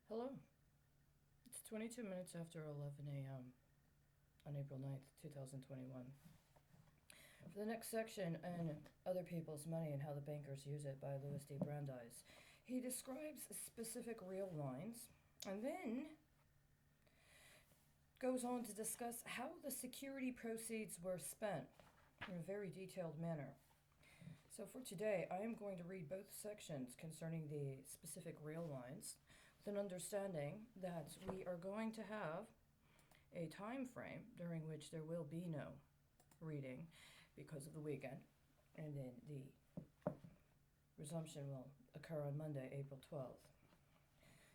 Hello. It's 22 minutes after 11 a.m. on April 9th, 2021. For the next section, on Other People's Money and How the Bankers Use It by Louis D. Brandeis, he describes specific real lines and then goes on to discuss how the security proceeds were spent in a very detailed manner. So for today, I am going to read both sections concerning the specific real lines with an understanding that we are going to have a time frame during which there will be no reading because of the weekend, and then the resumption will occur on Monday, April 12th.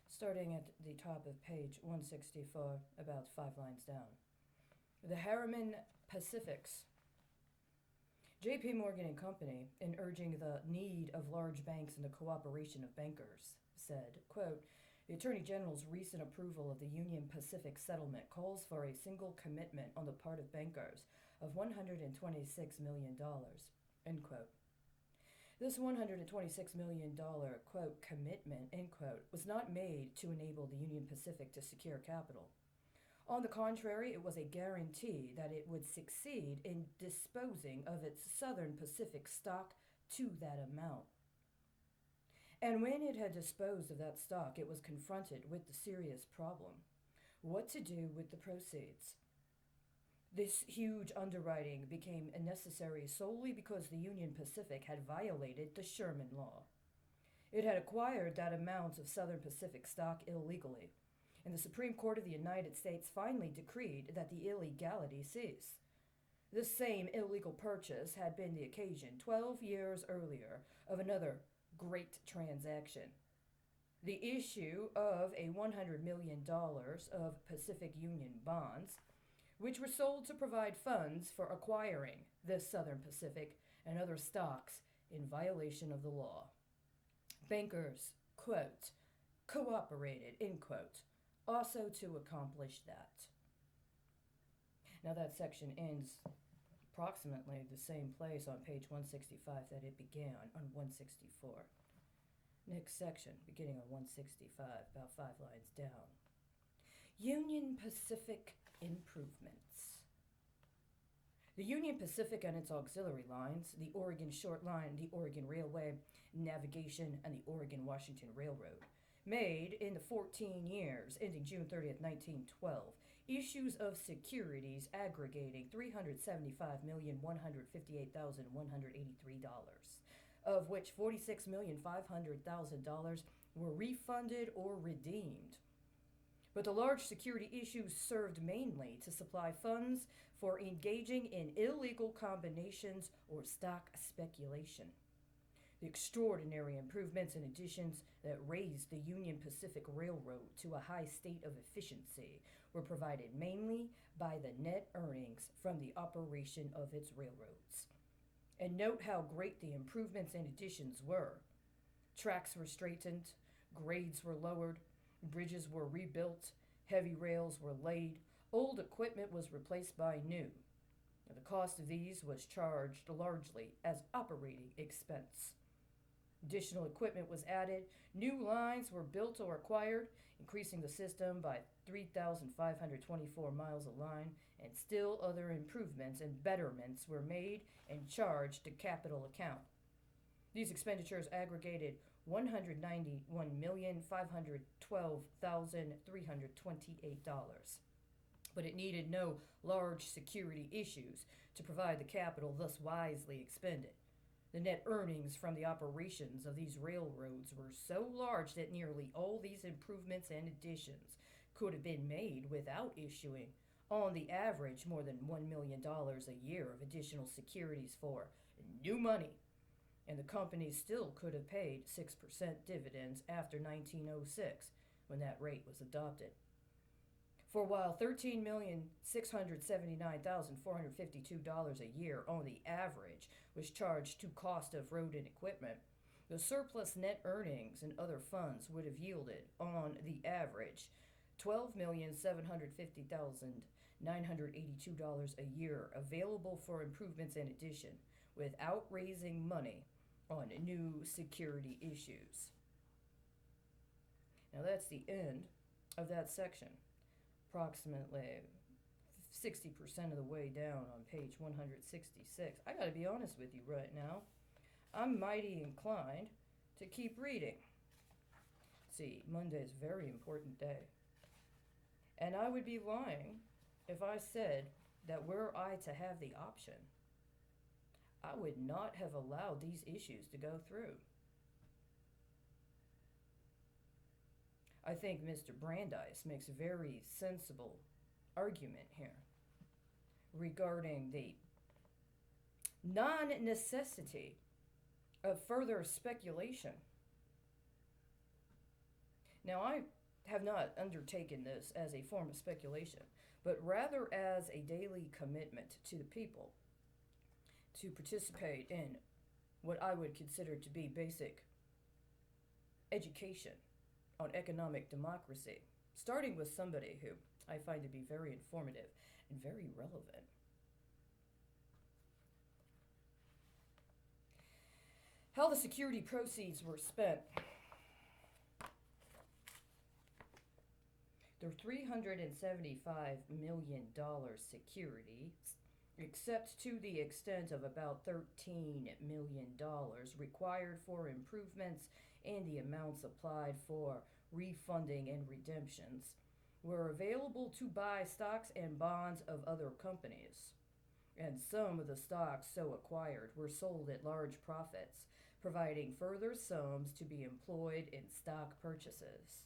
Starting at the top of page 164, about 5 lines down. The Harriman Pacifics. J.P. Morgan and Company, in urging the need of large banks and the cooperation of bankers, said, quote, the Attorney General's recent approval of the Union Pacific settlement calls for a single commitment on the part of bankers of $126 million, end quote. This $126 million, quote, commitment, end quote, was not made to enable the Union Pacific to secure capital. On the contrary, it was a guarantee that it would succeed in disposing of its Southern Pacific stock to that amount. And when it had disposed of that stock, it was confronted with the serious problem: what to do with the proceeds. This huge underwriting became necessary solely because the Union Pacific had violated the Sherman Law. It had acquired that amount of Southern Pacific stock illegally, and the Supreme Court of the United States finally decreed that the illegality cease. This same illegal purchase had been the occasion 12 years earlier of another great transaction: the issue of a $100 million of Pacific Union bonds, which were sold to provide funds for acquiring the Southern Pacific and other stocks in violation of the law. Bankers, quote, cooperated, end quote, also to accomplish that. Now that section ends approximately the same place on page 165 that it began on 164. Next section, beginning on 165, about 5 lines down. Union Pacific improvements. The Union Pacific and its auxiliary lines, the Oregon Short Line, the Oregon Railway, Navigation, and the Oregon-Washington Railroad, made in the 14 years ending June 30th, 1912, issues of securities aggregating $375,158,183, of which $46,500,000 were refunded or redeemed. But the large security issues served mainly to supply funds for engaging in illegal combinations or stock speculation. The extraordinary improvements and additions that raised the Union Pacific Railroad to a high state of efficiency were provided mainly by the net earnings from the operation of its railroads. And note how great the improvements and additions were. Tracks were straightened, grades were lowered, bridges were rebuilt, heavy rails were laid, old equipment was replaced by new. The cost of these was charged largely as operating expense. Additional equipment was added, new lines were built or acquired, increasing the system by 3,524 miles of line, and still other improvements and betterments were made and charged to capital account. These expenditures aggregated $191,512,328. But it needed no large security issues to provide the capital thus wisely expended. The net earnings from the operations of these railroads were so large that nearly all these improvements and additions could have been made without issuing, on the average, more than $1 million a year of additional securities for new money. And the companies still could have paid 6% dividends after 1906, when that rate was adopted. For while $13,679,452 a year on the average was charged to cost of road and equipment, the surplus net earnings and other funds would have yielded, on the average, $12,750,982 a year available for improvements and addition, without raising money on new security issues. Now that's the end of that section, approximately 60% of the way down on page 166. I gotta be honest with you right now. I'm mighty inclined to keep reading. See, Monday is a very important day. And I would be lying if I said that were I to have the option, I would not have allowed these issues to go through. I think Mr. Brandeis makes a very sensible argument here regarding the non-necessity of further speculation. Now, I have not undertaken this as a form of speculation, but rather as a daily commitment to the people to participate in what I would consider to be basic education on economic democracy, starting with somebody who I find to be very informative and very relevant. How the security proceeds were spent. The $375 million security, except to the extent of about $13 million required for improvements and the amounts applied for refunding and redemptions, were available to buy stocks and bonds of other companies. And some of the stocks so acquired were sold at large profits, providing further sums to be employed in stock purchases.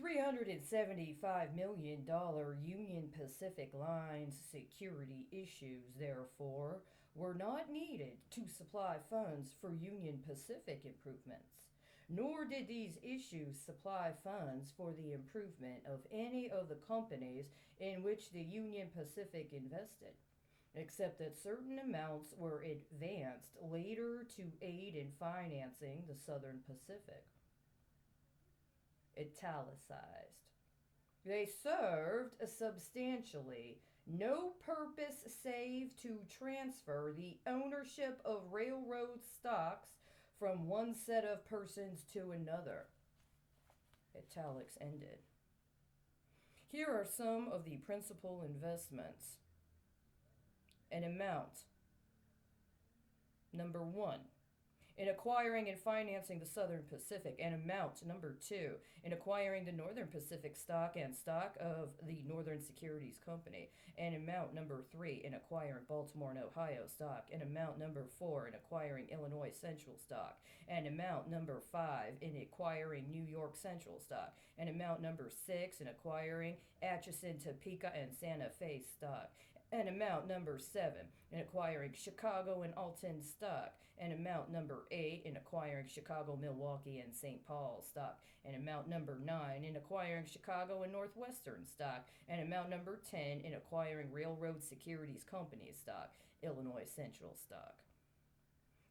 $375 million Union Pacific Lines security issues, therefore, were not needed to supply funds for Union Pacific improvements, nor did these issues supply funds for the improvement of any of the companies in which the Union Pacific invested, except that certain amounts were advanced later to aid in financing the Southern Pacific. Italicized. They served substantially no purpose save to transfer the ownership of railroad stocks from one set of persons to another. Italics ended. Here are some of the principal investments. An amount. Number 1. In acquiring and financing the Southern Pacific. An amount. Number 2. In acquiring the Northern Pacific stock and stock of the Northern Securities Company. An amount. Number 3. In acquiring Baltimore and Ohio stock. An amount. Number 4. In acquiring Illinois Central stock. An amount. Number 5. In acquiring New York Central stock. An amount. Number 6. In acquiring Atchison, Topeka, and Santa Fe stock. An amount. Number 7. In acquiring Chicago and Alton stock. An amount. Number 8. In acquiring Chicago, Milwaukee, and St. Paul stock. An amount. Number 9. In acquiring Chicago and Northwestern stock. An amount. Number 10. In acquiring Railroad Securities Company stock. Illinois Central stock.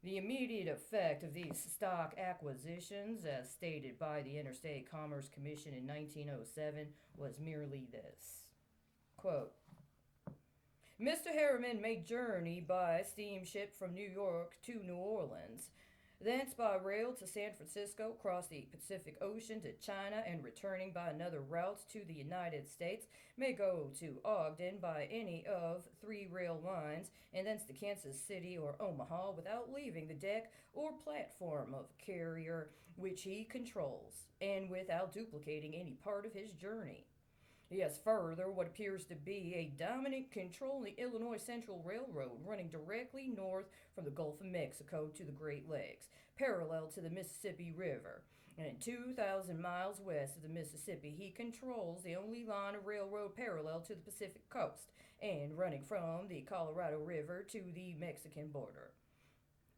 The immediate effect of these stock acquisitions, as stated by the Interstate Commerce Commission in 1907, was merely this. Quote, Mr. Harriman made journey by steamship from New York to New Orleans, thence by rail to San Francisco, cross the Pacific Ocean to China, and returning by another route to the United States, may go to Ogden by any of 3 rail lines, and thence to Kansas City or Omaha without leaving the deck or platform of a carrier which he controls, and without duplicating any part of his journey. He has further what appears to be a dominant control in the Illinois Central Railroad running directly north from the Gulf of Mexico to the Great Lakes, parallel to the Mississippi River. And 2,000 miles west of the Mississippi, he controls the only line of railroad parallel to the Pacific coast and running from the Colorado River to the Mexican border.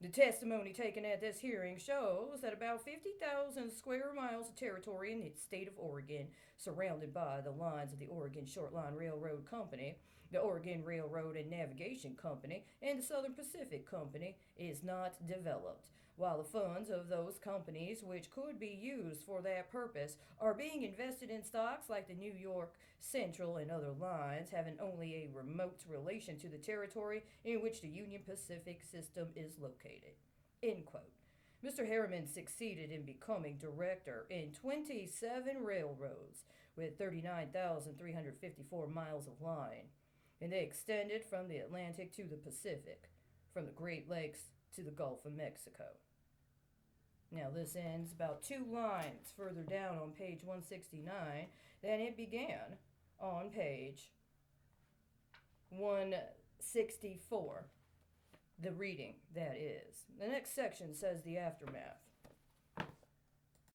The testimony taken at this hearing shows that about 50,000 square miles of territory in the state of Oregon, surrounded by the lines of the Oregon Shortline Railroad Company, the Oregon Railroad and Navigation Company, and the Southern Pacific Company, is not developed, while the funds of those companies, which could be used for that purpose, are being invested in stocks like the New York Central and other lines, having only a remote relation to the territory in which the Union Pacific system is located. End quote. Mr. Harriman succeeded in becoming director in 27 railroads with 39,354 miles of line, and they extended from the Atlantic to the Pacific, from the Great Lakes to the Gulf of Mexico. Now, this ends about 2 lines further down on page 169 than it began on page 164. The reading, that is. The next section says the aftermath.